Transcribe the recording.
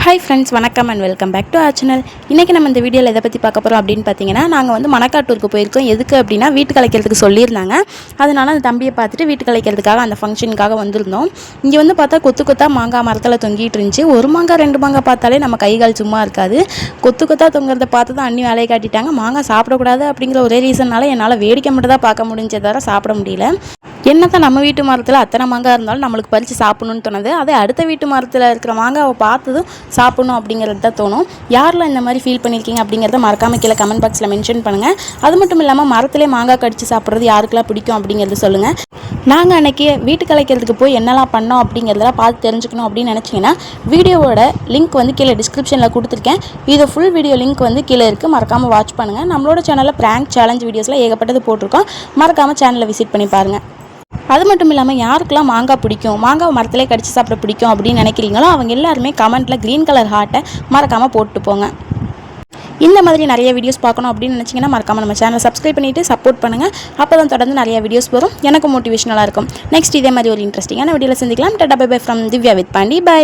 Hi friends, வணக்கம் and welcome back to our channel. இன்றைக்கி நம்ம இந்த வீடியோவில் எதை பற்றி பார்க்க போகிறோம் அப்படின்னு பார்த்தீங்கன்னா, நாங்கள் வந்து மணக்காட்டூருக்கு போயிருக்கோம். எதுக்கு அப்படின்னா வீட்டு கலைக்கிறதுக்கு சொல்லியிருந்தாங்க. அதனால அந்த தம்பியை பார்த்துட்டு வீட்டு கலைக்கிறதுக்காக அந்த ஃபங்க்ஷனுக்காக வந்திருந்தோம். இங்கே வந்து பார்த்தா கொத்து கொத்தாக மாங்காய் மரத்தில் தொங்கிட்டு இருந்துச்சு. ஒரு மாங்காய் ரெண்டு மாங்காய் பார்த்தாலே நம்ம கைகால் சும்மா இருக்காது. கொத்து கொத்தாக தொங்குறத பார்த்து தான் அண்ணி வேலையை காட்டிட்டாங்க. மாங்காய் சாப்பிடக்கூடாது அப்படிங்கிற ஒரே ரீசன்னால என்னால் வேடிக்கை மட்டும் தான் பார்க்க முடிஞ்சதை தவிர சாப்பிட முடியல. என்னதான் நம்ம வீட்டு மரத்தில் அத்தனை மாங்காய் இருந்தாலும் நம்மளுக்கு பறித்து சாப்பிடணும்னு தோணுது. அதே அடுத்த வீட்டு மரத்தில் இருக்கிற மாங்காவை பார்த்ததும் சாப்பிடணும் அப்படிங்கிறது தான் தோணும். யாரெல்லாம் இந்த மாதிரி ஃபீல் பண்ணியிருக்கீங்க அப்படிங்கிறத மறக்காமல் கீழே கமெண்ட் பாக்ஸில் மென்ஷன் பண்ணுங்கள். அது மட்டும் இல்லாமல் மரத்திலே மாங்காய் கடிச்சு சாப்பிட்றது யாருக்கெல்லாம் பிடிக்கும் அப்படிங்கிறது சொல்லுங்கள். நாங்கள் அன்றைக்கி வீட்டு கலைக்கிறதுக்கு போய் என்னெல்லாம் பண்ணோம் அப்படிங்கிறதெல்லாம் பார்த்து தெரிஞ்சுக்கணும் அப்படின்னு நினச்சிங்கன்னா வீடியோவோட லிங்க் வந்து கீழே டிஸ்கிரிப்ஷனில் கொடுத்துருக்கேன். இது ஃபுல் வீடியோ லிங்க் வந்து கீழே இருக்குது, மறக்காமல் வாட்ச் பண்ணுங்கள். நம்மளோட சேனலில் ப்ராங்க் சேலஞ்ச் வீடியோஸில் ஏகப்பட்டது போட்டிருக்கோம். மறக்காமல் சேனலை விசிட் பண்ணி பாருங்கள். அது மட்டும் இல்லாமல் யாருக்கெல்லாம் மாங்காய் பிடிக்கும், மாங்காய் மரத்திலே கடிச்சு சாப்பிட பிடிக்கும் அப்படின்னு நினைக்கிறீங்களோ அவங்க எல்லாருமே கமெண்ட்டில் க்ரீன் கலர் ஹார்ட்டை மறக்காமல் போட்டு போங்க. இந்த மாதிரி நிறைய வீடியோஸ் பார்க்கணும் அப்படின்னு நினச்சிங்கன்னா மறக்காமல் நம்ம சேனலை சப்ஸ்கிரைப் பண்ணிவிட்டு சப்போர்ட் பண்ணுங்கள். அப்போ தான் தொடர்ந்து நிறைய வீடியோஸ் வரும், எனக்கு மோட்டிவேஷனலாக இருக்கும். நெக்ஸ்ட் இதே மாதிரி ஒரு இன்ட்ரெஸ்டிங்கான வீடியோவில் சந்திக்கலாம். Tata bye bye from Divya with Pandi. By.